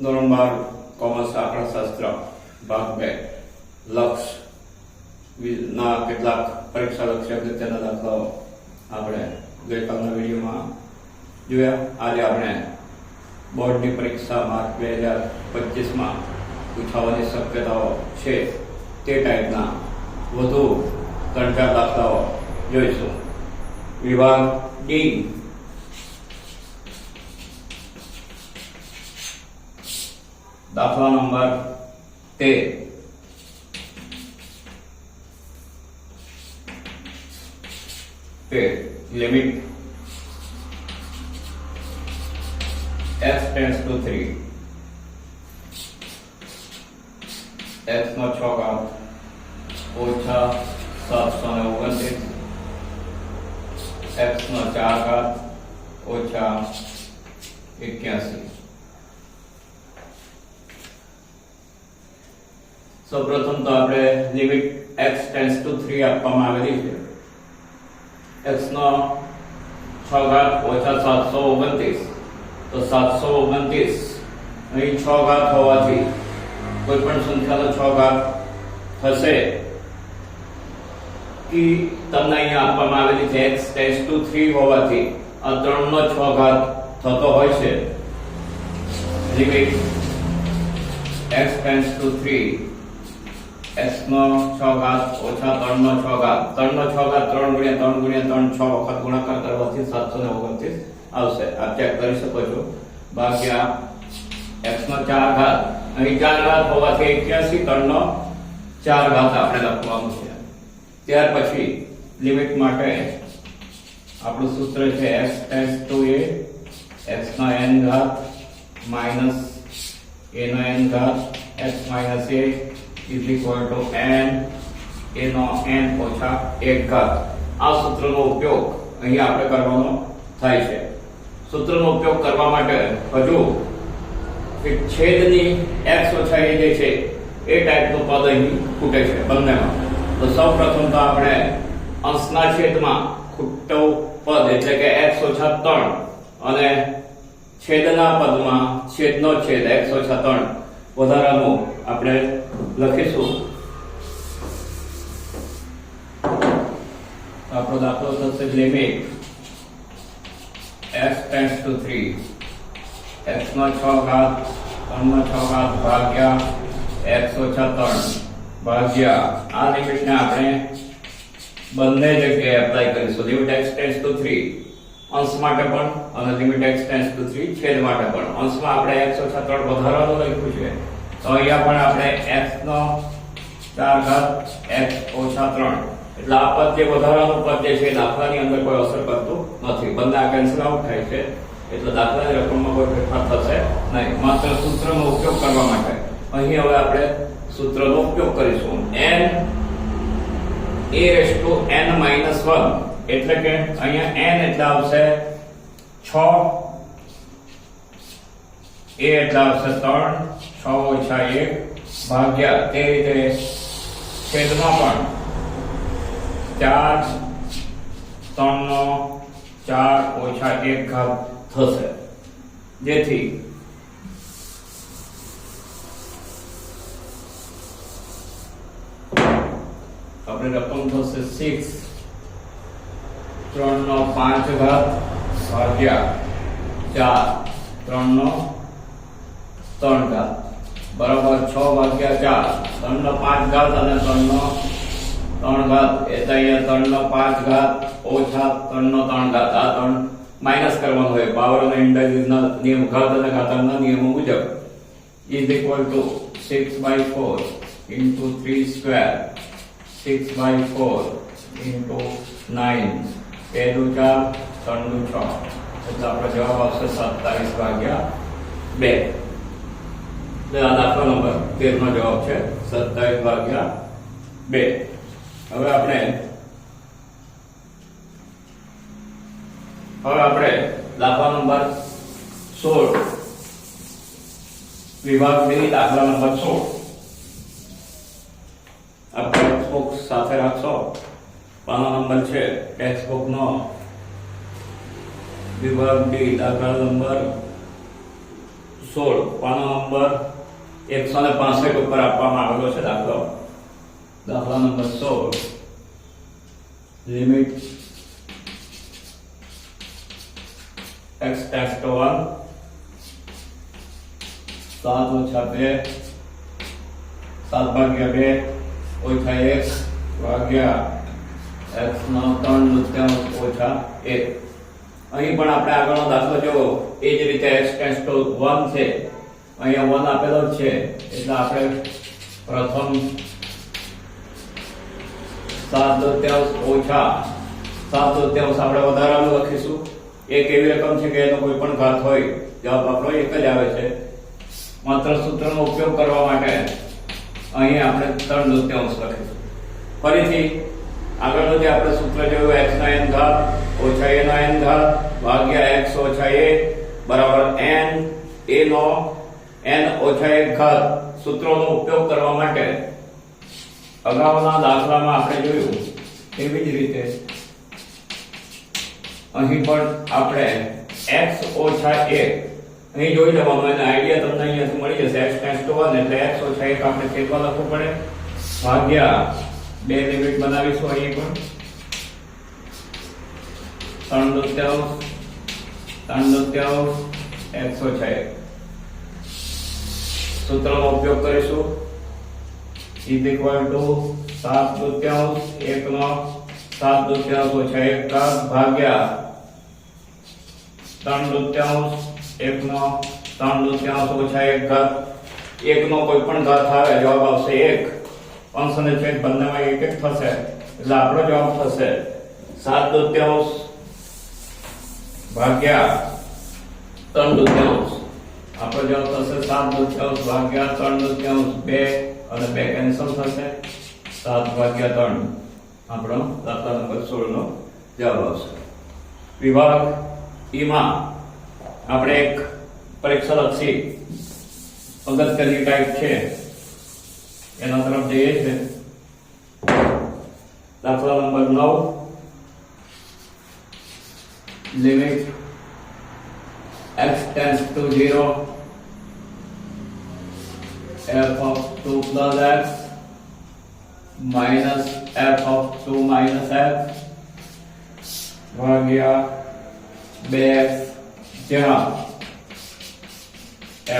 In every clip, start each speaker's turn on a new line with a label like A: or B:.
A: ધોરણ 12 કોમર્સ આંકડાશાસ્ત્ર ભાગ 2 લક્ષ ના કેટલાક પરીક્ષા લક્ષ્ય અગત્યના દાખલાઓ આપણે ગઈકાલના વિડીયોમાં જોયા. આજે આપણે બોર્ડની પરીક્ષા માર્ચ 2025 માં પૂછાવાની શક્યતાઓ છે તે ટાઈપના વધુ 3-4 દાખલાઓ જોઈશું. વિભાગ ડી દાખલા number 13 limit x tends to 3 x નો 6 ઘાત ઓછા 729 x નો 4 ઘાત ઓછા 81. સૌપ્રથમ તો આપણે લિમિટ x tends to 3 આપવામાં આવેલી છે. x નો 6 ઘાત ઓછા 729 તો 729 અહીં 6 ઘાત હોવાથી કોઈ પણ સંખ્યાનો 6 ઘાત થશે કે તમને અહીંયા આપવામાં આવેલી છે x tends to 3 હોવાથી આ 3 નો 6 ઘાત થતો હોય છે. Limit x tends to 3 x નો 6 ઘાત ઓછા 3 નો 6 ઘાત 3 નો 6 ઘાત 3 ગુણ્યા 3 ગુણ્યા 3 6 વખત ગુણાકાર કરવાથી 729 આવશે. આપ ચેક કરી શકો છો. ભાગ્યા x નો 4 ઘાત અહીં 4 ઘાત હોવાથી 81 3 નો 4 ઘાત આપણે લખવાનું છે. ત્યાર પછી લિમિટ માટે આપણું સૂત્ર છે x tends to a x નો n ઘાત માઈનસ a નો n ઘાત x minus a is equal to n a નો n ઓછા 1 ઘાત. આ સૂત્રનો ઉપયોગ અહીં આપણે કરવાનો થાય છે. સૂત્રનો ઉપયોગ કરવા માટે હજુ એક છેદની x ઓછા a જે છે એ ટાઈપનું પદ અહીં ખૂટે છે બંનેમાં. તો સૌપ્રથમ તો આપણે અંશના છેદમાં ખૂટતું પદ એટલે કે x ઓછા 3 અને છેદના પદમાં છેદનો છેદ x ઓછા 3 વધારાનું આપણે લખીશું. આપણો દાખલો થશે limit x tends to 3 x નો 6 ઘાત 3 નો 6 ઘાત ભાગ્યા x ઓછા 3 ભાગ્યા આ લિમિટને આપણે બંને જગ્યાએ એપ્લાય કરીશું. લિમિટ x tends to 3 અંશ માટે પણ અને લિમિટ x tends to 3 છેદ માટે પણ. અંશમાં આપણે x ઓછા 3 વધારાનું લખ્યું છે તો અહીંયા પણ આપણે x નો 4 ઘાત x ઓછા 3 એટલે આ પદ જે વધારાનું પદ જે છે દાખલાની અંદર કોઈ અસર કરતું નથી. બંને આ કેન્સલ આઉટ થાય છે એટલે દાખલાની રકમમાં કોઈ ફેરફાર થશે નહીં. માત્ર સૂત્રનો ઉપયોગ કરવા માટે અહીં હવે આપણે સૂત્રનો ઉપયોગ કરીશું. n a n - 1 એટલે કે અહીંયા n એટલે આવશે 6 a એટલે આવશે 3 6 ઓછા 1 ભાગ્યા તે રીતે છેદમાં પણ 4 3 નો 4 ઓછા 1 ઘાત થશે. જેથી આપણે રકમ થશે 6 3 નો 5 ઘાત ભાગ્યા 4 3 નો 3 ઘાત બરાબર 6 ભાગ્યા 4 3 નો 5 ઘાત અને 3 નો 3 ઘાત એટલે અહીંયા 3 નો 5 ઘાત ઓછા 3 નો 3 ઘાત આ 3 માઈનસ કરવાનું હોય પાવર અને ઇન્ડાઇઝના નિયમ ઘાત અને ઘાતાંકના નિયમો મુજબ is equal to 6/4 into 3 square 6/4 into 9 પહેલું 4 ત્રણનું 6 એટલે આપણો જવાબ આવશે 27/2. એટલે આ દાખલા નંબર 13 નો જવાબ છે 27/2. હવે આપણે દાખલા નંબર 16 વિભાગ ડી દાખલા નંબર 16 આ ટેક્સ્ટ બુક સાથે રાખશો. પાનો નંબર છે ટેક્સ્ટ બુક નો વિભાગ ડી દાખલા નંબર 16 પાનો નંબર 165 ઉપર આપવામાં આવેલો છે દાખલા number 16 limit x tends to 1 7 ઓછા 2 7 ભાગ્યા 2 ઓછા 1 ભાગ્યા x નો 3/4 ઓછા 1. અહીં પણ આપણે આગળનો દાખલો જોવો એ જ રીતે x ટેન્ડ્સ ટુ 1 છે, અહીંયા 1 આપેલો જ છે એટલે આપણે પ્રથમ 7/4 ઓછા 7/4 આપણે વધારાનું લખીશું. એક એવી રકમ છે કે એનો કોઈ પણ ઘાત હોય જવાબ આપણો એક જ આવે છે. માત્ર સૂત્રનો ઉપયોગ કરવા માટે અહીં આપણે 3/4 લખીશું. ફરીથી આગળનું જે આપણે સૂત્ર જોયું x ના n ઘાત ઓછા a ના n ઘાત ભાગ્યા x ઓછા a બરાબર n a નો n ઓછા 1 ઘાત. સૂત્રોનો ઉપયોગ કરવા માટે અગાઉના દાખલામાં આપણે જોયું એવી જ રીતે અહીં પણ આપણે x ઓછા 1 અહીં જોઈ લેવાનું અને આઈડિયા તમને અહીંયાથી મળી જશે. x ટેન્ડ્સ ટુ 1 એટલે x ઓછા 1 આપણે છેદમાં લખવું પડે ભાગ્યા બે લિમિટ બનાવીશું. અહીં પણ 3/4 x ઓછા 1 સૂત્રનો ઉપયોગ કરીશું. ઇઝ ઇક્વલ ટુ 7/4 1 નો 7/4 ઓછા 1 ઘાત ભાગ્યા 3/4 1 નો 3/4 ઓછા 1 ઘાત. 1 નો કોઈ પણ ઘાત આવે જવાબ આવશે 1. અંશ અને છેદ બંનેમાં 1 1 થશે એટલે આપણો જવાબ થશે 7/4 ભાગ્યા 3/4. આપણો જવાબ થશે 7/4 ભાગ્યા 3/4 2 અને 2 કેન્સલ થશે 7/3. આપણો દાખલા નંબર 16 નો જવાબ આવશે. વિભાગ ઈ માં આપણે એક પરીક્ષા લક્ષી અગત્યની ટાઈપ છે એના તરફ જઈએ છે. દાખલા number 9 limit x tends to 0 f of 2 plus x minus f of 2 minus x ભાગ્યા 2x જ્યાં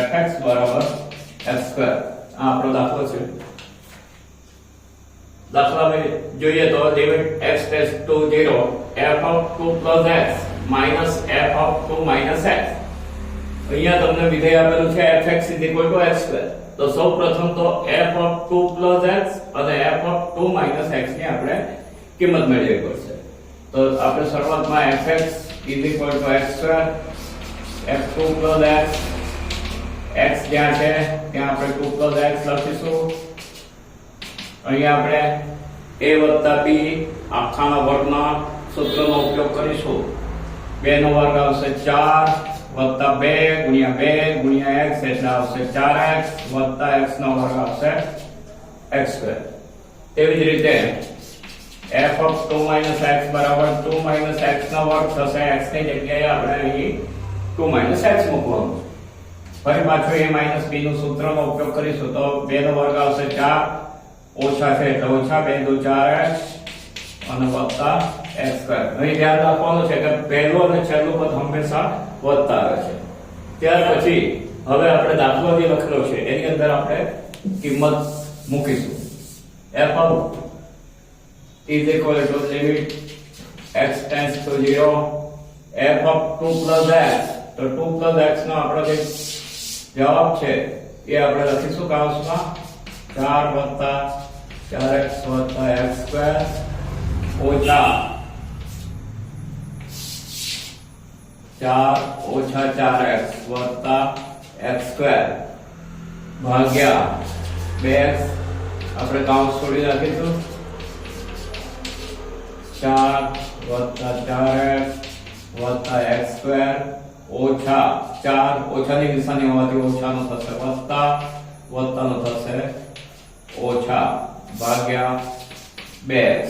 A: fx બરાબર x2. આ આપણો દાખલો છે. દાખલામાં જોઈએ તો limit x tends to 0 f of 2 plus x minus f of 2 minus x. અહીંયા તમને વિધેય આપેલું છે fx x2. તો સૌપ્રથમ તો f of 2 plus x અને f of 2 minus x ની આપણે કિંમત મેળવવી પડશે. તો આપણે શરૂઆતમાં fx x2 f2 plus x x જ્યાં છે ત્યાં આપણે 2 plus x લખીશું. અહીંયા આપણે a + b આખાના વર્ગના સૂત્રનો ઉપયોગ કરીશું. 2 નો વર્ગ આવશે 4 વત્તા 2 ગુણ્યા 2 ગુણ્યા x એટલે આવશે 4x વત્તા x નો વર્ગ આવશે x2. તેવી જ રીતે f of 2 minus x બરાબર 2 minus x નો વર્ગ થશે. x ની જગ્યાએ આપણે અહીં 2 minus x મૂકવાનું. ફરી પાછું a minus b નું સૂત્રનો ઉપયોગ કરીશું તો 2 નો વર્ગ આવશે 4 ઓછા છે એટલે ઓછા 2 × 4x અને વત્તા x2. અહીં ધ્યાન રાખવાનું છે કે પહેલું અને છેલ્લું પદ હંમેશા વત્તા આવે છે. ત્યાર પછી હવે આપણે દાખલો જે લખેલો છે એની અંદર આપણે કિંમત મૂકીશું. f of is equal to limit x tends to 0 f of 2 plus x. તો 2 plus x નો આપણો જે જવાબ છે એ આપણે લખીશું કૌંસમાં 4 વત્તા 4x વત્તા x2 ઓછા 4 ઓછા 4x વત્તા x2 ભાગ્યા 2x. આપણે કૌંસ છોડી નાખીશું 4 વત્તા 4x વત્તા x2 ઓછા 4 ઓછાની નિશાની હોવાથી ઓછાનો થશે વત્તા વત્તાનો થશે ઓછા ભાગ્યા 2x.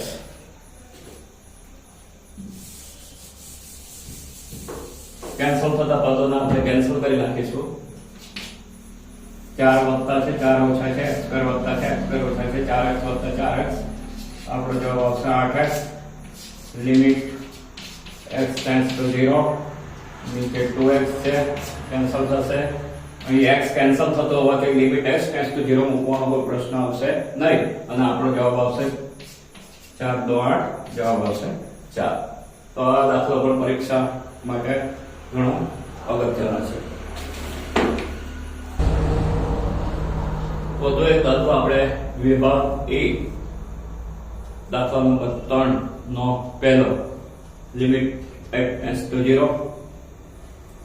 A: કેન્સલ થતા પદોને આપણે કેન્સલ કરી નાખીશું. 4 વત્તા છે 4 ઓછા છે x સ્ક્વેર વત્તા છે x સ્ક્વેર ઓછા છે 4x વત્તા 4x આપણો જવાબ આવશે 8x limit x tends to 0 નીચે 2x છે કેન્સલ થશે અહીં x કેન્સલ થતો હોવાથી લિમિટ x ટેન્ડ્સ ટુ 0 મૂકવાનો કોઈ પ્રશ્ન આવશે નહીં અને આપણો જવાબ આવશે 4 2 8 જવાબ આવશે 4 તો આ દાખલો પણ પરીક્ષા માટે ઘણો અગત્યનો છે વધુ એક દાખલો આપણે વિભાગ A દાખલા નંબર 3 નો પહેલો limit x tends to 0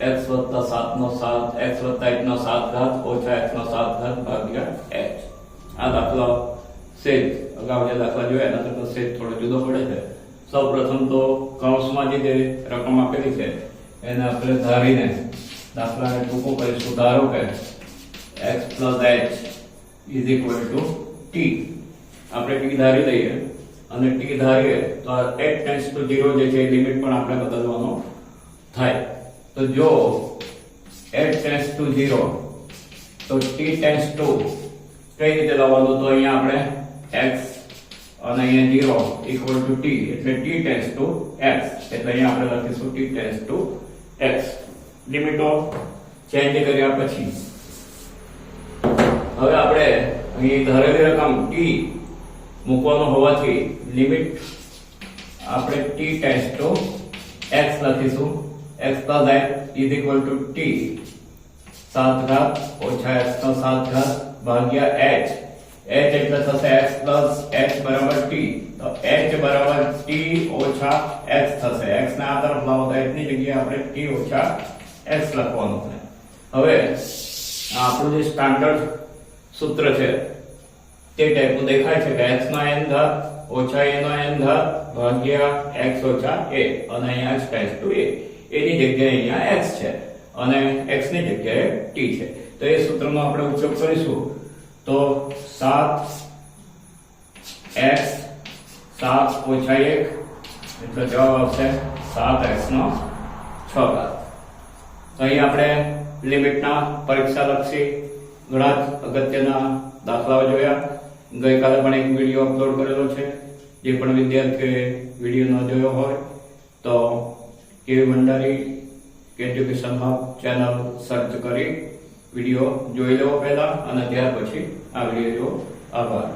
A: x વત્તા 7 નો 7 x વત્તા 1 નો 7 ઘાત ઓછા x નો 7 ઘાત ભાગ્યા h આ દાખલો સેજ અગાઉ જે દાખલા જોયા એના કરતા સેજ થોડો જુદો પડે છે સૌપ્રથમ તો કૌંસમાં જે રકમ આપેલી છે એને આપણે ધારીને દાખલાને ટૂંકો કરીશું ધારો કે x + h = t આપણે t ધારી લઈએ અને t ધારીએ તો આ x ટેન્ડ્સ ટુ 0 જે છે લિમિટ પણ આપણે બદલવાનો થાય તો જો x ટેન્ડ્સ ટુ 0 તો t ટેન્ડ્સ ટુ કઈ રીતે લખવાનું તો અહીંયા આપણે x અને અહીંયા 0 = t એટલે t ટેન્ડ્સ ટુ x એટલે અહીંયા આપણે લખીશું t ટેન્ડ્સ ટુ x લિમિટો ચેન્જ કર્યા પછી હવે આપણે અહીં ધારેલી રકમ t મૂકવાનો હોવાથી લિમિટ આપણે t ટેન્ડ્સ ટુ x લખીશું x + h = t 7 ઘાત ઓછા x નો 7 ઘાત ભાગ્યા h એટલે થશે x + h બરાબર t તો h બરાબર t ઓછા x થશે x ને આ તરફ લાવો તો h ની જગ્યાએ આપણે t ઓછા x લખવાનું છે હવે આપણું જે સ્ટાન્ડર્ડ સૂત્ર છે તે ટાઈપનું દેખાય છે કે x નો n ઘાત ઓછા a નો n ઘાત ભાગ્યા x ઓછા a અને અહીંયા h ટેન્ડ્સ ટુ a એની જગ્યાએ અહીંયા x છે અને x ની જગ્યાએ t છે તો એ સૂત્રનો આપણે ઉપયોગ કરીશું તો 7x 7 ઓછા 1 એટલે જવાબ આવશે 7x નો 6 ઘાત તો અહીં આપણે લિમિટના પરીક્ષાલક્ષી ઘણા જ અગત્યના દાખલાઓ જોયા ગઈકાલે પણ એક વિડીયો અપલોડ કરેલો છે જે પણ વિદ્યાર્થીઓએ વિડીયો ન જોયો હોય તો કેવી Bhandari education hub channel search કરી વિડીયો જોઈ લેવો પહેલા અને ત્યાર પછી આ વિડીયો જોવો આભાર